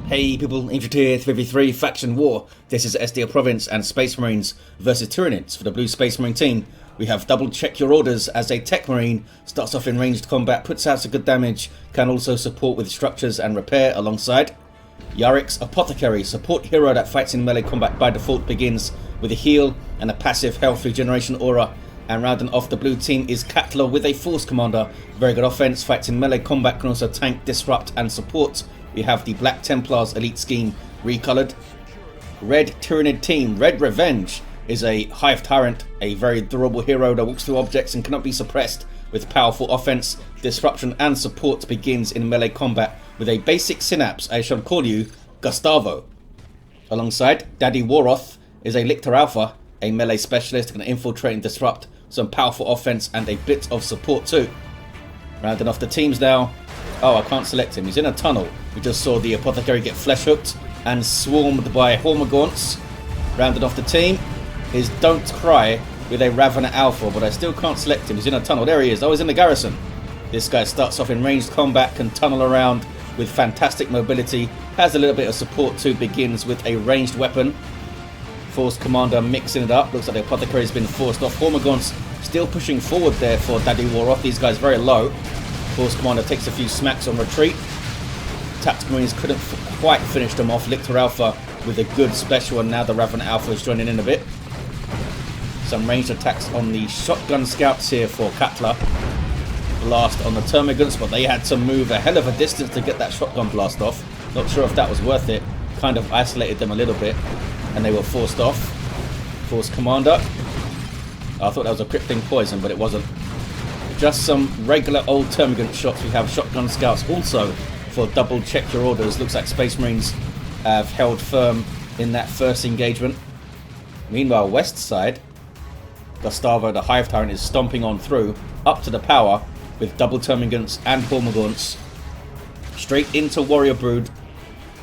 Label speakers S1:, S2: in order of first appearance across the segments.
S1: Hey people, Infantry here, 3v3 Faction War. This is Estia Province and Space Marines versus Tyranids. For the blue Space Marine team, we have Double Check Your Orders as a Techmarine. Starts off in ranged combat, puts out some good damage, can also support with structures and repair alongside. Yarrick's Apothecary, support hero that fights in melee combat by default, begins with a heal and a passive health regeneration aura. And rounding off the blue team is Katla with a Force Commander. Very good offense, fights in melee combat, can also tank, disrupt and support. We have the Black Templars Elite Scheme recolored. Red Tyranid team, Red Revenge, is a Hive Tyrant, a very durable hero that walks through objects and cannot be suppressed with powerful offense, disruption and support. Begins in melee combat with a basic synapse, I shall call you Gustavo. Alongside, Daddy Waroth is a Lictor Alpha, a melee specialist, can infiltrate and disrupt, some powerful offense and a bit of support too. Rounding off the teams now. Oh, I can't select him. He's in a tunnel. We just saw the Apothecary get flesh hooked and swarmed by Hormagaunts. Rounded off the team is Don't Cry with a Ravener Alpha, but I still can't select him. He's in a tunnel. There he is. Oh, he's in the garrison. This guy starts off in ranged combat, can tunnel around with fantastic mobility, has a little bit of support too, begins with a ranged weapon. Force Commander mixing it up. Looks like the Apothecary has been forced off. Hormagaunts still pushing forward there for Daddy Waroth. These guys very low. Force Commander takes a few smacks on retreat. Tactical Marines couldn't quite finish them off. Lictor Alpha with a good special, and now the Ravener Alpha is joining in a bit. Some ranged attacks on the shotgun scouts here for Katla. Blast on the Termagants, but they had to move a hell of a distance to get that shotgun blast off. Not sure if that was worth it. Kind of isolated them a little bit, and they were forced off. Force Commander. I thought that was a crippling poison, but it wasn't. Just some regular old Termagant shots. We have shotgun scouts also for Double Check Your Orders. Looks like Space Marines have held firm in that first engagement. Meanwhile, west side, Gustavo the Hive Tyrant is stomping on through up to the power with double Termagants and Hormagaunts straight into Warrior Brood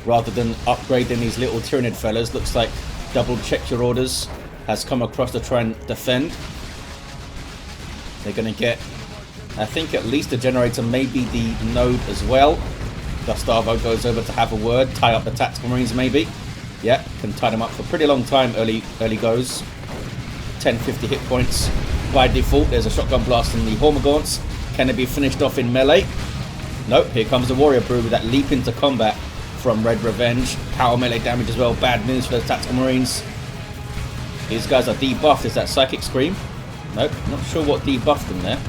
S1: rather than upgrading these little Tyranid fellas. Looks like Double Check Your Orders has come across to try and defend. They're going to get, I think, at least a generator, maybe the node as well. Gustavo goes over to have a word, tie up the Tactical Marines maybe. Yeah, can tie them up for a pretty long time early goes. 1050 hit points by default. There's a shotgun blast in the Hormagaunts. Can it be finished off in melee? Nope, here comes the Warrior Brood with that leap into combat from Red Revenge. Power melee damage as well, bad news for those Tactical Marines. These guys are debuffed. Is that Psychic Scream? Nope, not sure what debuffed them there.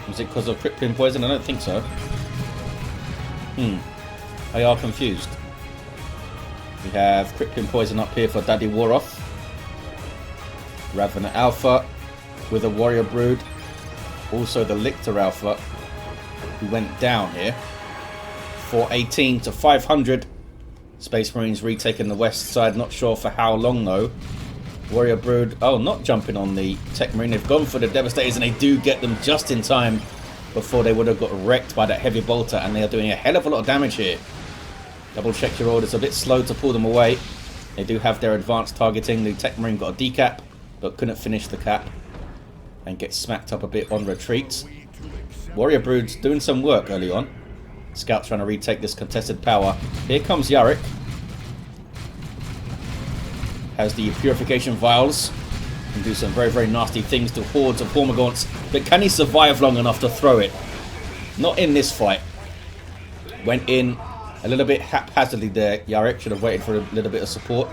S1: Was it because of crippling poison? I don't think so. I are confused. We have crippling poison up here for Daddy Waroth. Ravener Alpha with a Warrior Brood. Also the Lictor Alpha, who went down here. 418 to 500. Space Marines retaking the west side. Not sure for how long though. Warrior Brood, oh, not jumping on the Techmarine. They've gone for the Devastators, and they do get them just in time before they would have got wrecked by that heavy bolter, and they are doing a hell of a lot of damage here. Double Check Your Orders, a bit slow to pull them away. They do have their advanced targeting. The Techmarine got a decap, but couldn't finish the cap and get smacked up a bit on retreat. Warrior Brood's doing some work early on. Scouts trying to retake this contested power. Here comes Yarrick. Has the Purification Vials. Can do some very, very nasty things to hordes of Hormagaunts. But can he survive long enough to throw it? Not in this fight. Went in a little bit haphazardly there. Yarrick should have waited for a little bit of support.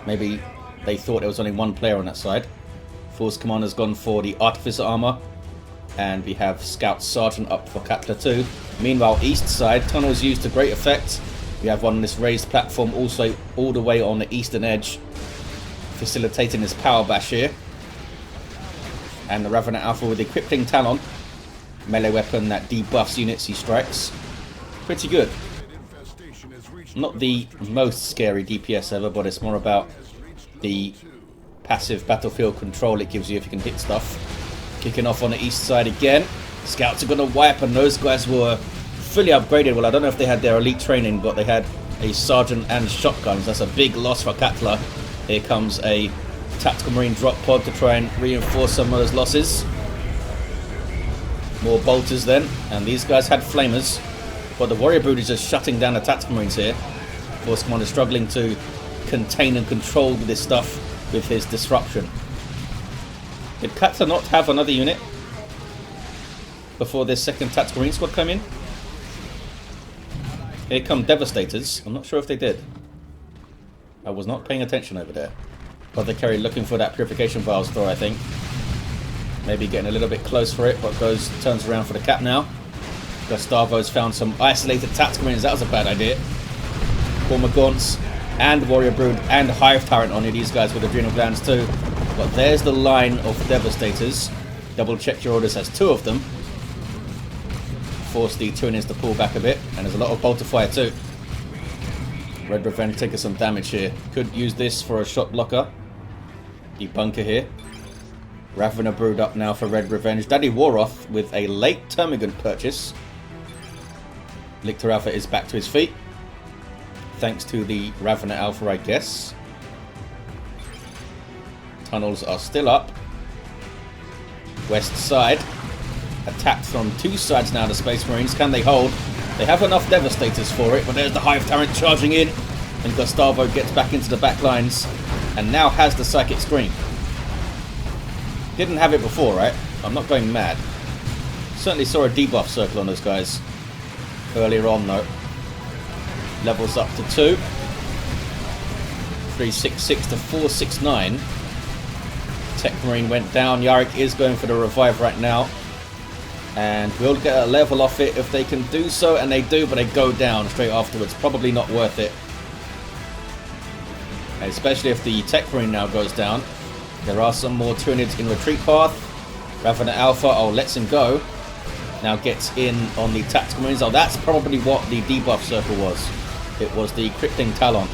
S1: Maybe they thought there was only one player on that side. Force Commander's gone for the Artificer Armor. And we have Scout Sergeant up for Katla too. Meanwhile, east side, tunnels used to great effect. We have one on this raised platform also all the way on the eastern edge, facilitating this power bash here. And the Ravener Alpha with the Crippling Talon, melee weapon that debuffs units he strikes. Pretty good. Not the most scary DPS ever, but it's more about the passive battlefield control it gives you if you can hit stuff. Kicking off on the east side again. Scouts are going to wipe, and those guys were fully upgraded. Well, I don't know if they had their elite training, but they had a sergeant and shotguns. That's a big loss for Katla. Here comes a Tactical Marine drop pod to try and reinforce some of those losses. More bolters then, and these guys had flamers. But the Warrior Brood is just shutting down the Tactical Marines here. Force Commander struggling to contain and control this stuff with his disruption. Did Katla not have another unit before this second Tactical Marine squad came in? Here come Devastators. I'm not sure if they did. I was not paying attention over there. Apothecary looking for that Purification Vials throw, I think. Maybe getting a little bit close for it, but turns around for the cap now. Gustavo's found some isolated Tactical Marines. That was a bad idea. Former Gaunts and Warrior Brood and Hive Tyrant on you. These guys with Adrenal Glands too. But there's the line of Devastators. Double Check Your Orders has 2 of them. Force the Tyranids to pull back a bit. And there's a lot of bolter fire too. Red Revenge taking some damage here. Could use this for a shot blocker. Debunker here. Ravener Brood up now for Red Revenge. Daddy Waroth with a late Termagant purchase. Lictor Alpha is back to his feet. Thanks to the Ravener Alpha, I guess. Tunnels are still up. West side. Attacked from 2 sides now, the Space Marines. Can they hold? They have enough Devastators for it, but there's the Hive Tyrant charging in. And Gustavo gets back into the back lines. And now has the Psychic Scream. Didn't have it before, right? I'm not going mad. Certainly saw a debuff circle on those guys earlier on, though. Levels up to 2. 366 to 469. Techmarine went down. Yarrick is going for the revive right now. And we'll get a level off it if they can do so. And they do, but they go down straight afterwards. Probably not worth it. And especially if the Techmarine now goes down. There are some more Tyranids in retreat path. Ravener Alpha, lets him go. Now gets in on the Tactical Marines. That's probably what the debuff circle was. It was the Crypting Talon.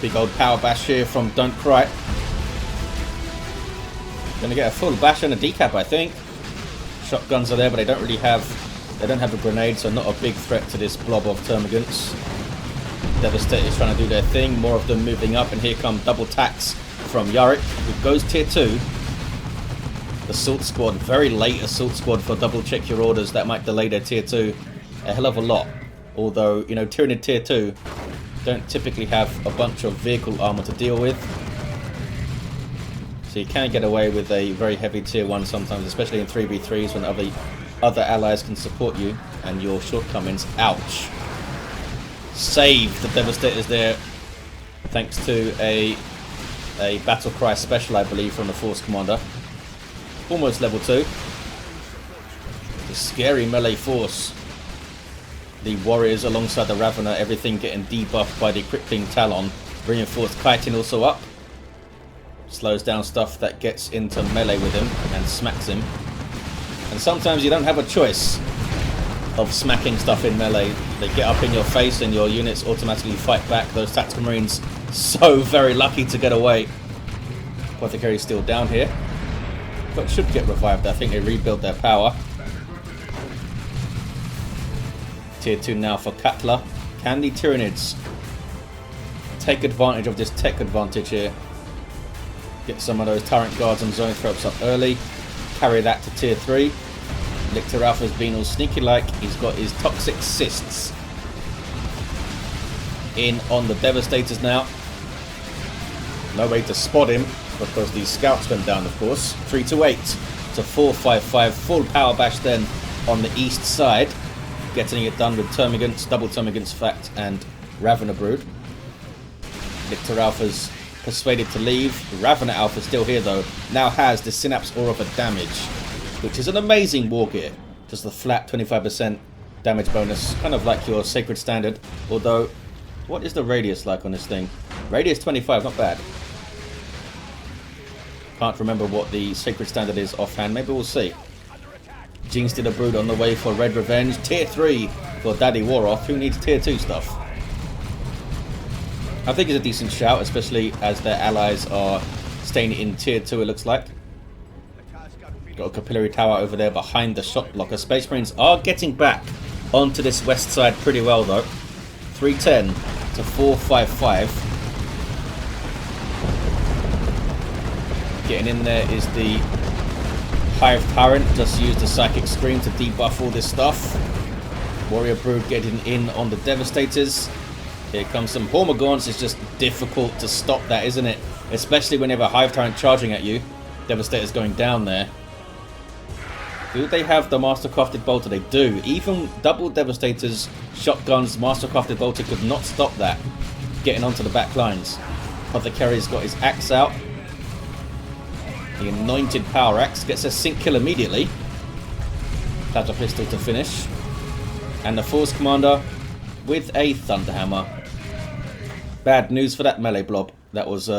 S1: Big old power bash here from Don't Cry. Gonna get a full bash and a decap, I think. Shotguns are there, but they don't have a grenade, so not a big threat to this blob of Termagants. Devastators trying to do their thing. More of them moving up, and here come double tacks from Yarrick, who goes tier 2. Assault squad, very late assault squad for double check your orders. That might delay their tier 2 a hell of a lot. Although, you know, Tyranid tier 2 don't typically have a bunch of vehicle armor to deal with. So you can get away with a very heavy tier 1 sometimes, especially in 3v3s when other allies can support you and your shortcomings. Ouch. Save the Devastators there, thanks to a battle cry special, I believe, from the Force Commander. Almost level 2. The scary melee force. The Warriors alongside the Ravener, everything getting debuffed by the Crypting Talon. Reinforced Chitin also up. Slows down stuff that gets into melee with him and smacks him. And sometimes you don't have a choice of smacking stuff in melee. They get up in your face and your units automatically fight back. Those Tactical Marines so very lucky to get away. Apothecary still down here, but should get revived. I think they rebuild their power. Tier 2 now for Katla. Can the Tyranids take advantage of this tech advantage here? Get some of those Tyrant Guards and Zone Throps up early. Carry that to tier 3. Lictor Alpha's been all sneaky like. He's got his Toxic Cysts in on the Devastators now. No way to spot him because the scouts went down, of course. 328 to 455. Full power bash then on the east side. Getting it done with Termagants, double Termagants fact, and Ravener Brood. Lictor Alpha's persuaded to leave. Ravener Alpha still here though. Now has the Synapse Aura for damage, which is an amazing war gear. Just a flat 25% damage bonus, kind of like your Sacred Standard. Although, what is the radius like on this thing? Radius 25, not bad. Can't remember what the Sacred Standard is offhand. Maybe we'll see. Jinx did a Brood on the way for Red Revenge. Tier 3 for Daddy Waroth. Who needs tier 2 stuff? I think it's a decent shout, especially as their allies are staying in tier 2, it looks like. Got a Capillary Tower over there behind the shot blocker. Space Marines are getting back onto this west side pretty well though. 310 to 455. Getting in there is the Hive Tyrant just used the Psychic Scream to debuff all this stuff. Warrior Brood getting in on the Devastators. Here comes some Hormagaunts. It's just difficult to stop that, isn't it? Especially when you have a Hive Tyrant charging at you. Devastators going down there. Do they have the Mastercrafted Bolter? They do. Even double Devastators, shotguns, Mastercrafted Bolter could not stop that. Getting onto the back lines. Apothecary's got his axe out. The anointed power axe gets a sync kill immediately. Katla pistol to finish. And the Force Commander with a Thunderhammer. Bad news for that melee blob. That was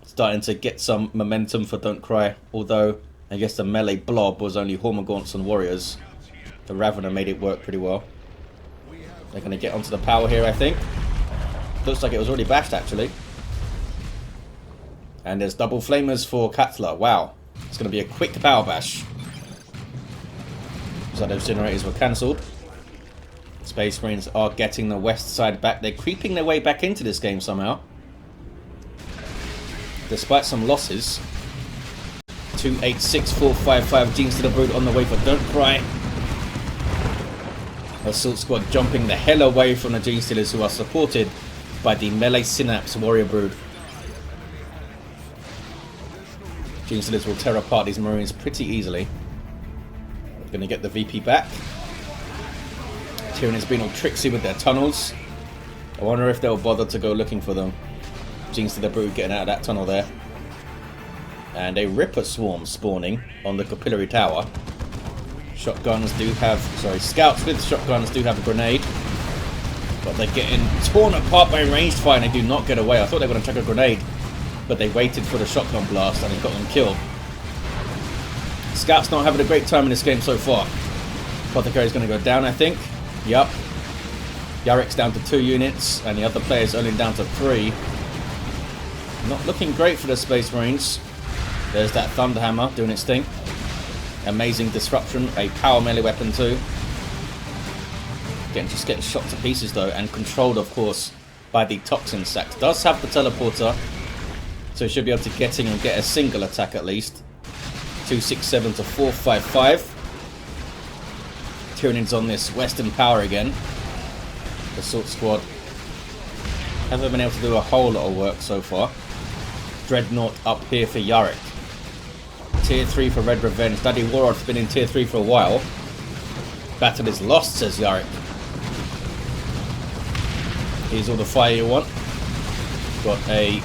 S1: starting to get some momentum for Don't Cry. Although, I guess the melee blob was only Hormagaunts and Warriors. The Ravener made it work pretty well. They're going to get onto the power here, I think. Looks like it was already bashed, actually. And there's double flamers for Katla. Wow. It's going to be a quick power bash. So those generators were cancelled. Space Marines are getting the west side back. They're creeping their way back into this game somehow. Despite some losses. 286-455 Genes to the Brood on the way for Don't Cry. Assault Squad jumping the hell away from the Gene Stealers, who are supported by the Melee Synapse Warrior Brood. Gene Stealers will tear apart these Marines pretty easily. We're going to get the VP back. Tyranids being all tricksy with their tunnels. I wonder if they'll bother to go looking for them. Genes to the Brood getting out of that tunnel there. And a Ripper Swarm spawning on the Capillary Tower. Shotguns do have... Sorry, scouts with shotguns do have a grenade. But they're getting torn apart by ranged fire and they do not get away. I thought they were going to chuck a grenade. But they waited for the shotgun blast and it got them killed. Scouts not having a great time in this game so far. Apothecary's going to go down, I think. Yup. Yarrick's down to 2 units and the other player's only down to 3. Not looking great for the Space Marines. There's that Thunderhammer doing its thing. Amazing disruption. A power melee weapon too. Just getting shot to pieces though, and controlled of course by the Toxin Sacs. Does have the teleporter, so he should be able to get in and get a single attack at least. 267 to 455. Tyranids on this Western power again. Assault Squad haven't been able to do a whole lot of work so far. Dreadnought up here for Yarrick. Tier 3 for Red Revenge. Daddy Waroth's been in Tier 3 for a while. Battle is lost, says Yarrick. Here's all the fire you want. Got a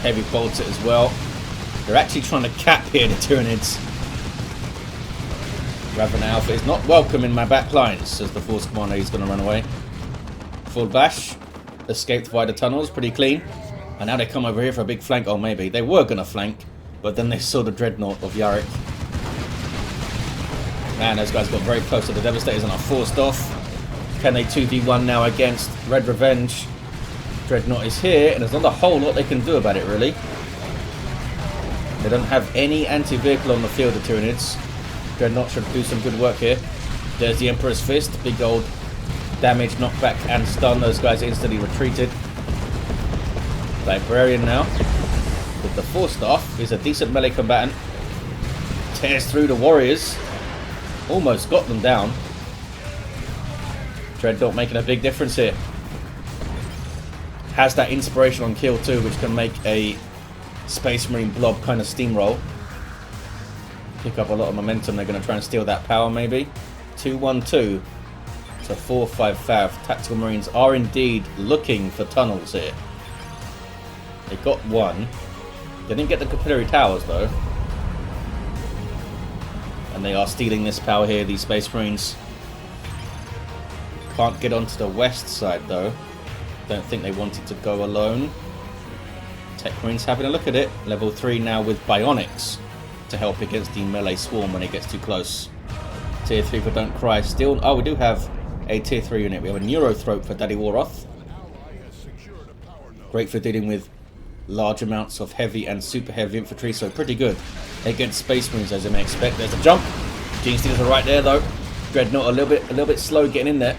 S1: heavy bolter as well. They're actually trying to cap here, the Tyranids. Raven Alpha is not welcome in my back lines, says the Force Commander. He's going to run away. Full bash. Escaped via the tunnels, pretty clean. And now they come over here for a big flank. Oh, maybe. They were going to flank, but then they saw the Dreadnought of Yarrick. Man, those guys got very close to the Devastators and are forced off. Can they 2v1 now against Red Revenge? Dreadnought is here, and there's not a whole lot they can do about it, really. They don't have any anti-vehicle on the field, the Tyranids. Dreadnought should do some good work here. There's the Emperor's Fist. Big old damage, knockback, and stun. Those guys instantly retreated. Librarian now, with the Force Staff, is a decent melee combatant. Tears through the Warriors. Almost got them down. Dreadnought making a big difference here. Has that inspiration on kill too, which can make a Space Marine blob kind of steamroll. Pick up a lot of momentum. They're going to try and steal that power maybe. 212 to 455. Tactical Marines are indeed looking for tunnels here. They got one. They didn't get the Capillary Towers though. And they are stealing this power here, these Space Marines. Can't get onto the west side though. Don't think they wanted to go alone. Techmarine's having a look at it. Level 3 now with Bionics to help against the melee swarm when it gets too close. Tier 3 for Don't Cry still. Oh, we do have a Tier 3 unit. We have a Neurothrope for Daddy Waroth. Great for dealing with large amounts of heavy and super heavy infantry, so pretty good against Space Marines as you may expect. There's a jump. Gene Stealers are right there though. Dreadnought a little bit slow getting in there.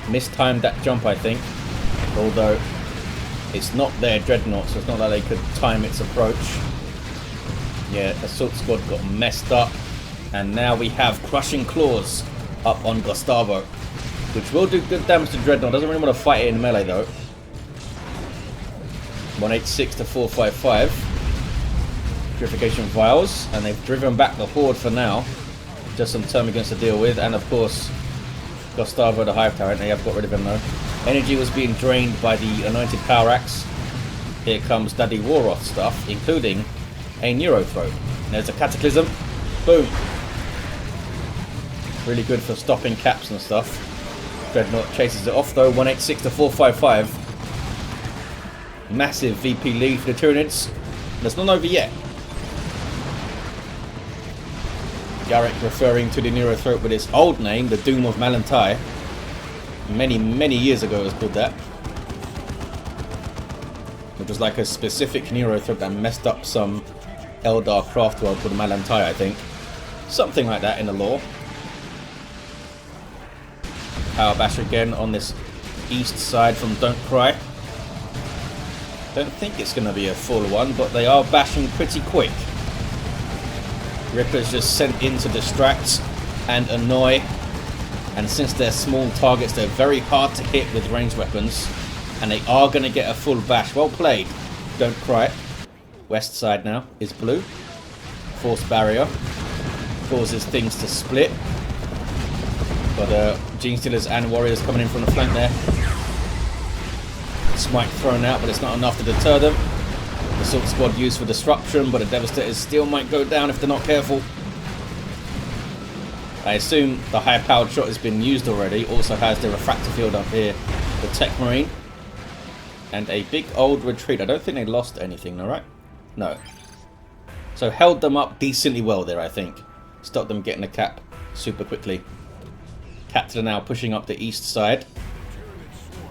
S1: Mistimed that jump, I think. Although it's not their Dreadnought, so it's not like they could time its approach. Yeah, Assault Squad got messed up. And now we have Crushing Claws up on Gustavo, which will do good damage to Dreadnought. Doesn't really want to fight it in melee though. 186 to 455. Purification Vials, and they've driven back the Horde for now. Just some Termagants to deal with, and of course Gustavo the Hive Tyrant. They have got rid of him though. Energy was being drained by the Anointed Power Axe. Here comes Daddy Waroth stuff, including a Neuro Throat. There's a Cataclysm. Boom. Really good for stopping caps and stuff. Dreadnought chases it off though. 186 to 455. Massive VP lead for the Tyranids. And it's not over yet. Yarrick referring to the Neuro Throat with its old name, the Doom of Malantai. Many years ago it was called that. It was like a specific Neuro Throat that messed up some Eldar craft world called Malantai, I think. Something like that in the lore. Power Bash again on this east side from Don't Cry. Don't think it's going to be a full one, but they are bashing pretty quick. Ripper's just sent in to distract and annoy. And since they're small targets, they're very hard to hit with ranged weapons. And they are going to get a full bash. Well played. Don't Cry. West side now is blue. Force barrier. Causes things to split. But Gene Stealers and Warriors coming in from the flank there. Smite thrown out, but it's not enough to deter them. Assault Squad used for disruption, but the Devastators still might go down if they're not careful. I assume the high-powered shot has been used already. Also has the refractor field up here, the Techmarine. And a big old retreat. I don't think they lost anything, alright? No. So held them up decently well there, I think. Stopped them getting a cap super quickly. Katla now pushing up the east side.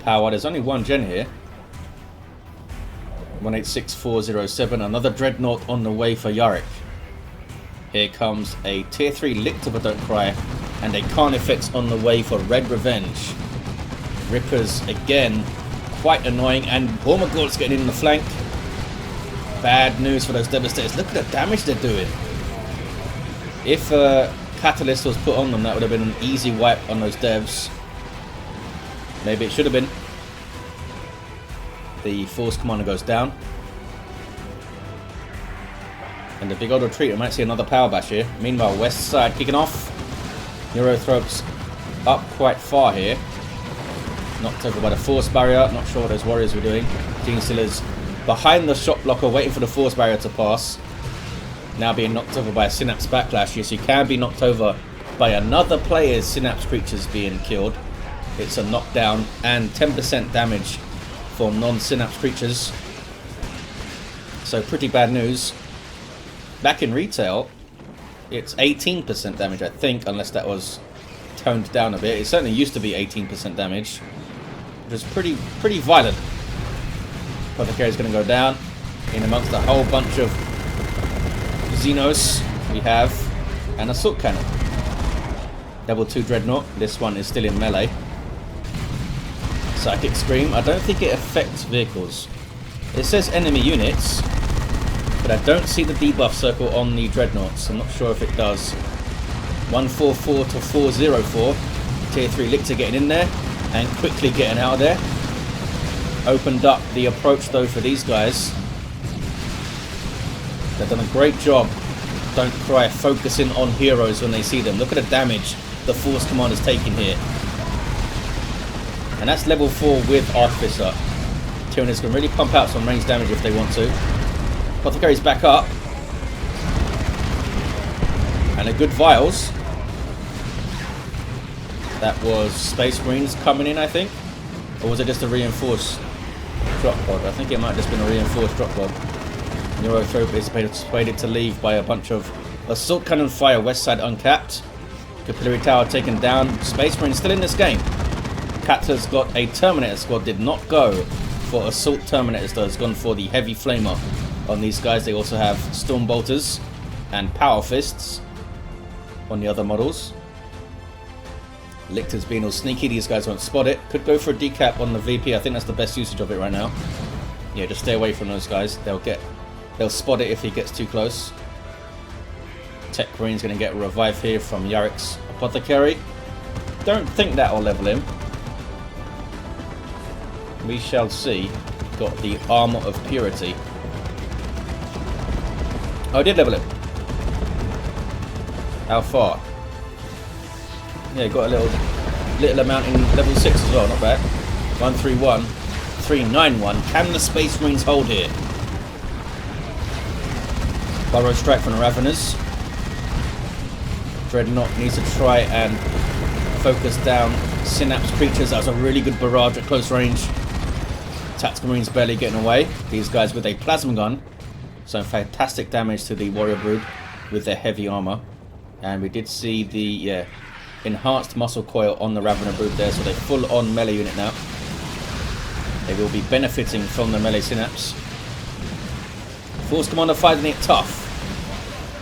S1: Power, there's only one gen here. 186407, another Dreadnought on the way for Yarrick. Here comes a tier 3 Lictor, but Don't Cry, and a Carnifex on the way for Red Revenge. Rippers again, quite annoying, and Bormagort's getting in the flank. Bad news for those Devastators. Look at the damage they're doing. If Catalyst was put on them, that would have been an easy wipe on those devs. Maybe it should have been. The Force Commander goes down. And the big old retreat. We might see another Power Bash here. Meanwhile, west side kicking off. Neuro Throats up quite far here. Knocked over by the Force Barrier. Not sure what those Warriors were doing. Gene Stealers behind the Shot Blocker, waiting for the Force Barrier to pass. Now being knocked over by a Synapse Backlash. Yes, you can be knocked over by another player's Synapse creatures being killed. It's a knockdown and 10% damage for non-Synapse creatures. So pretty bad news. Back in retail, it's 18% damage, I think, unless that was toned down a bit. It certainly used to be 18% damage, which is pretty violent. Apothecary is going to go down in amongst a whole bunch of Xenos. We have an Assault Cannon. Level 2 Dreadnought. This one is still in melee. Psychic Scream. I don't think it affects vehicles. It says enemy units, but I don't see the debuff circle on the Dreadnoughts. I'm not sure if it does. 144 to 404. Tier 3 Lictor getting in there and quickly getting out of there. Opened up the approach though for these guys. They've done a great job, Don't Cry, focusing on heroes when they see them. Look at the damage the Force Commander's taking here. And that's level 4 with Artificer. Tyranids can really pump out some range damage if they want to. Apothecary's back up. And a good Vials. That was Space Marines coming in, I think. Or was it just a reinforced drop pod? I think it might have just been a reinforced drop pod. Neurothrope is persuaded to leave by a bunch of Assault Cannon fire. West side uncapped. Capillary Tower taken down. Space Marine still in this game. Katla's got a Terminator squad. Did not go for Assault Terminators though. Has gone for the Heavy Flamer on these guys. They also have Storm Bolters and Power Fists on the other models. Lictor's being all sneaky. These guys won't spot it. Could go for a decap on the VP. I think that's the best usage of it right now. Yeah, just stay away from those guys. They'll spot it if he gets too close. Techmarine's going to get a revive here from Yarrick's Apothecary. Don't think that'll level him. We shall see. Got the Armor of Purity. Oh, I did level him. How far? Yeah, got a little amount in level 6 as well, not bad. 131, 391. Can the Space Marines hold here? Burrow strike from the Raveners. Dreadnought needs to try and focus down Synapse creatures. That was a really good barrage at close range. Tactical Marines barely getting away. These guys with a plasma gun. So fantastic damage to the Warrior Brood with their heavy armor. And we did see the enhanced muscle coil on the Ravener Brood there. So they're full on melee unit now. They will be benefiting from the melee Synapse. Force Commander finding it tough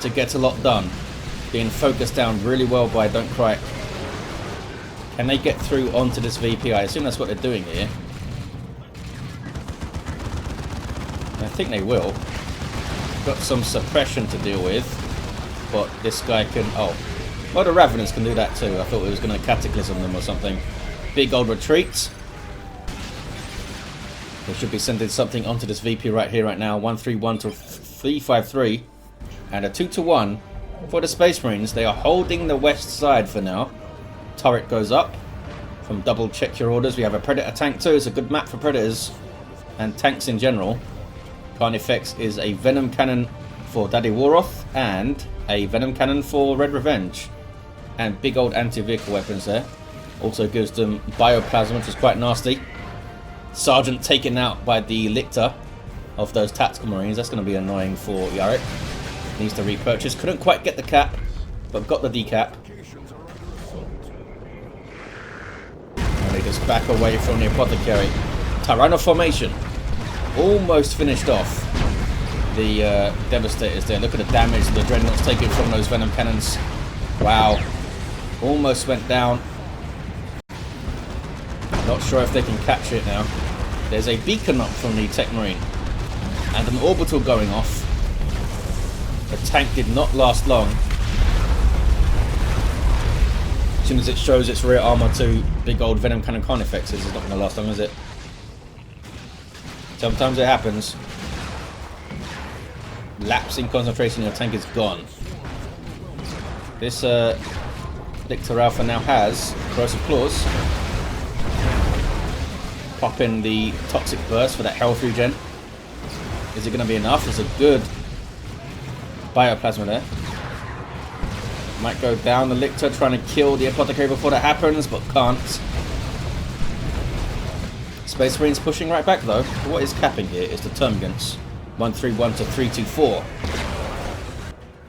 S1: to get a lot done. Being focused down really well by Don't Cry. Can they get through onto this VP? I assume that's what they're doing here. I think they will. Got some suppression to deal with. But this guy can... Oh. Well, the Raveners can do that too. I thought it was going to Cataclysm them or something. Big old retreat. They should be sending something onto this VP right here, right now. 131 to 353. And a 2-1 for the Space Marines. They are holding the west side for now. Turret goes up from Double Check Your Orders. We have a Predator tank too. It's a good map for Predators and tanks in general. Carnifex is a Venom Cannon for Daddy Waroth and a Venom Cannon for Red Revenge. And big old anti-vehicle weapons there. Also gives them Bioplasma, which is quite nasty. Sergeant taken out by the Lictor of those Tactical Marines. That's going to be annoying for Yarrick. Needs to repurchase. Couldn't quite get the cap, but got the decap. And they just back away from the Apothecary. Tyranids formation. Almost finished off the Devastators there. Look at the damage the Dreadnoughts taking from those Venom Cannons. Wow. Almost went down. Not sure if they can capture it now. There's a beacon up from the Techmarine. And an orbital going off. The tank did not last long. As soon as it shows its rear armor to big old Venom Cannon Carnifexes, it's not going to last long, is it? Sometimes it happens. Lapse in concentration, your tank is gone. This Lictor Alpha now has Corrosive Claws. Pop in the Toxic Burst for that health regen. Is it going to be enough? There's a good Bioplasma there. Might go down the Lictor trying to kill the Apothecary before that happens, but can't. Space Marines pushing right back though. What is capping here is the Termagants. 131 to 324.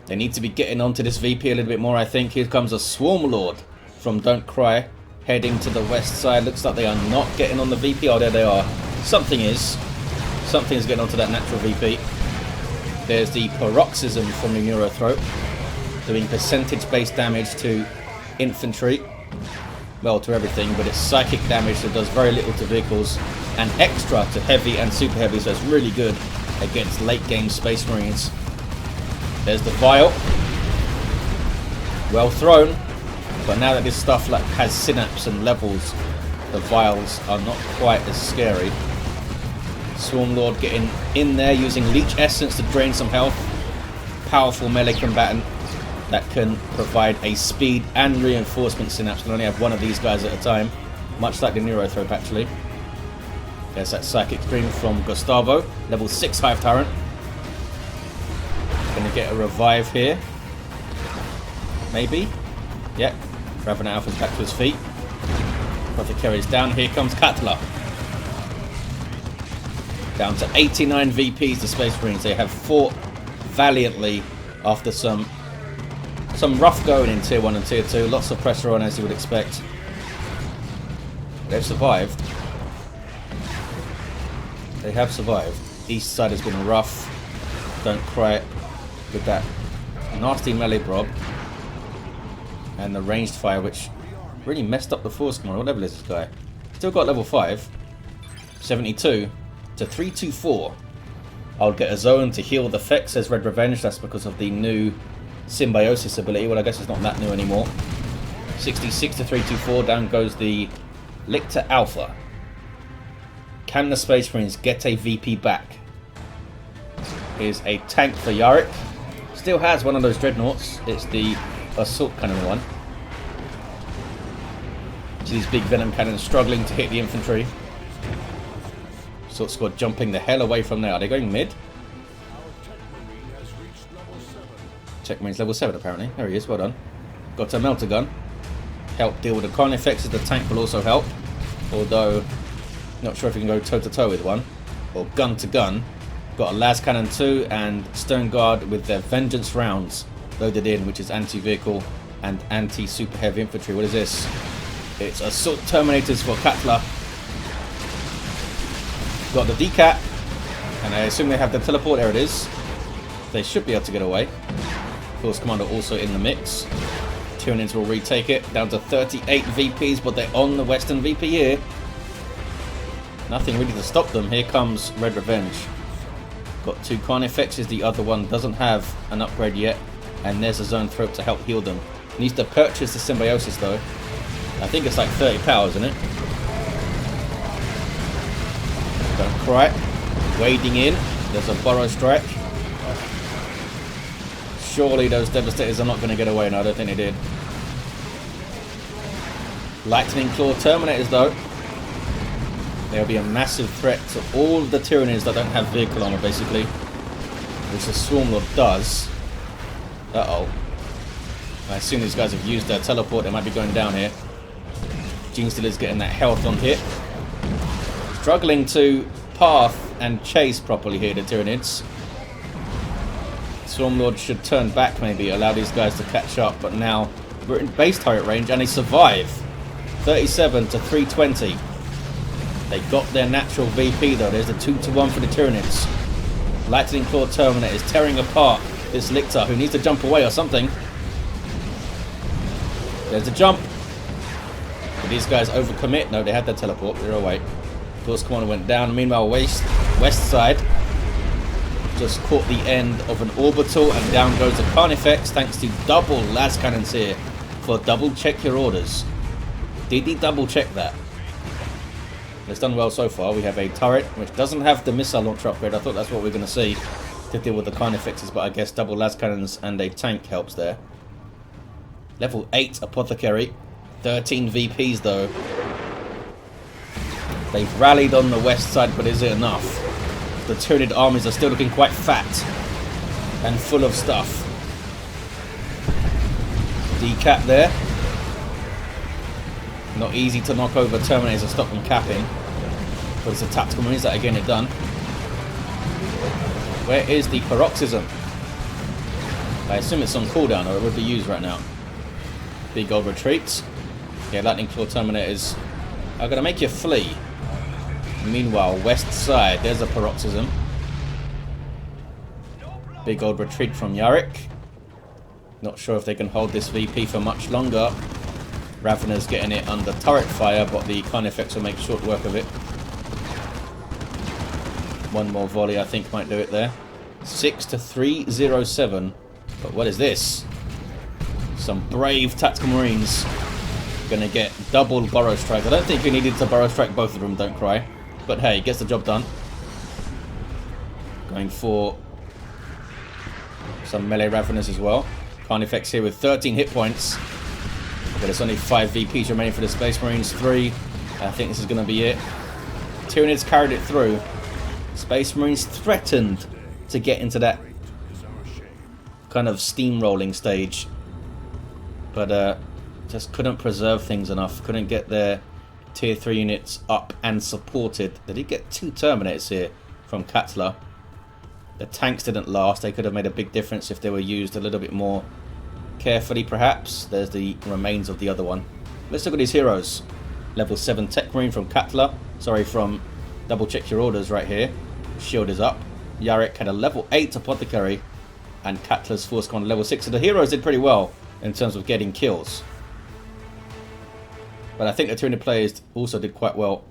S1: They need to be getting onto this VP a little bit more, I think. Here comes a Swarm Lord from Don't Cry, heading to the west side. Looks like they are not getting on the VP. Oh, there they are. Something is. Something is getting onto that natural VP. There's the Paroxysm from the Neurothroat, doing percentage-based damage to infantry. Well, to everything, but it's psychic damage that does very little to vehicles and extra to heavy and super heavy, so it's really good against late-game Space Marines. There's the Vial. Well thrown, but now that this stuff has synapse and levels, the Vials are not quite as scary. Swarm Lord getting in there using Leech Essence to drain some health. Powerful melee combatant that can provide a speed and reinforcement synapse. Can only have one of these guys at a time, much like the Neurothrope actually. There's that Psychic Scream from Gustavo, level 6 Hive Tyrant. Gonna get a revive here. Maybe? Yep. Ravener Alpha's back to his feet. Apothecary's down. Here comes Katla. Down to 89 VPs, the Space Marines. They have fought valiantly after some rough going in Tier 1 and Tier 2. Lots of pressure on, as you would expect. They've survived. They have survived. East side has been rough. Don't Cry with that nasty melee prob. And the ranged fire, which really messed up the Force Commander. What level is this guy? Still got level 5. 72 to 324. I'll get a zone to heal the effects, says Red Revenge. That's because of the new symbiosis ability. Well, I guess it's not that new anymore. 66 to 324. Down goes the Lictor Alpha. Can the Space Marines get a VP back? Here's a tank for Yarrick. Still has one of those Dreadnoughts. It's the assault cannon one. So these big venom cannons struggling to hit the infantry. Assault squad jumping the hell away from there. Are they going mid? Techmarine's level 7 apparently. There he is, well done. Got a melter gun. Help deal with the con effects of the tank will also help. Although, not sure if you can go toe to toe with one. Or gun to gun. Got a las cannon too, and stone guard with their vengeance rounds loaded in, which is anti-vehicle and anti-super heavy infantry. What is this? It's assault terminators for Katla. Got the decat, and I assume they have the teleport. There it is. They should be able to get away. Force Commander also in the mix. Tyranids will retake it, down to 38 VPs, but they're on the Western VP here. Nothing really to stop them. Here comes Red Revenge. Got 2 Carnifexes, the other one doesn't have an upgrade yet, and there's a Zone Throat to help heal them. Needs to purchase the Symbiosis though. I think it's like 30 power, isn't it? Don't cry. Wading in. There's a Burrow Strike. Surely those Devastators are not going to get away. No, I don't think they did. Lightning Claw Terminators though. They'll be a massive threat to all the Tyranids that don't have vehicle armor, basically. Which the Swarmlord does. Uh-oh. I assume these guys have used their teleport. They might be going down here. Genestealer's getting that health on hit. Struggling to path and chase properly here, the Tyranids. Swarmlord should turn back maybe, allow these guys to catch up. But now we're in base turret range and they survive. 37 to 320. They got their natural VP though. There's a 2-to-1 for the Tyranids. Lightning Claw Terminator is tearing apart this Lictor, who needs to jump away or something. There's a jump. Did these guys overcommit? No, they had their teleport. They're away. Force Commander went down. Meanwhile, west side just caught the end of an orbital, and down goes the Carnifex thanks to double las cannons here for double check your orders. Did he double check that? It's done well so far. We have a turret which doesn't have the missile launcher upgrade. I thought that's what we were going to see to deal with the Carnifexes, but I guess double las cannons and a tank helps there. Level 8 Apothecary. 13 VPs though. They've rallied on the west side, but is it enough? The Tyranid armies are still looking quite fat and full of stuff. Decap there. Not easy to knock over Terminators and stop them capping. But it's a tactical marines that are getting it done. Where is the paroxysm? I assume it's on cooldown, or it would be used right now. Big old retreats. Yeah, Lightning Claw Terminators are going to make you flee. Meanwhile, west side, there's a paroxysm. Big old retreat from Yarrick. Not sure if they can hold this VP for much longer. Ravener's getting it under turret fire, but the Carnifex will make short work of it. One more volley, I think, might do it there. 6 to 307. But what is this? Some brave tactical marines. Gonna get double Burrow Strike. I don't think you needed to Burrow Strike both of them, don't cry. But hey, gets the job done. Going for some melee Raveners as well. Carnifex here with 13 hit points. But it's only 5 VPs remaining for the Space Marines. 3. I think this is going to be it. Tyranids carried it through. Space Marines threatened to get into that kind of steamrolling stage. But just couldn't preserve things enough. Couldn't get their tier 3 units up and supported. They did get 2 Terminators here from Katla. The tanks didn't last. They could have made a big difference if they were used a little bit more carefully, perhaps. There's the remains of the other one. Let's look at these heroes. Level 7 Techmarine from Katla. Sorry, from Double Check Your Orders right here. Shield is up. Yarrick had a level 8 Apothecary. And Katla's Force Commander level 6. So the heroes did pretty well in terms of getting kills. But I think the Tyranid players also did quite well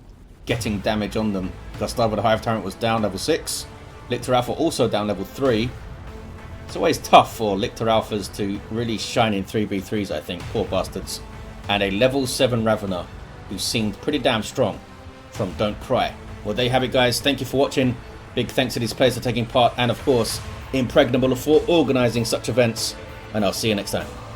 S1: getting damage on them. Gustavo the Hive Tyrant was down level 6. Lictor Alpha also down level 3. It's always tough for Lictor Alphas to really shine in 3v3s, I think. Poor bastards. And a level 7 Ravener who seemed pretty damn strong from Don't Cry. Well, there you have it, guys. Thank you for watching. Big thanks to these players for taking part, and of course, Impregnable for organising such events. And I'll see you next time.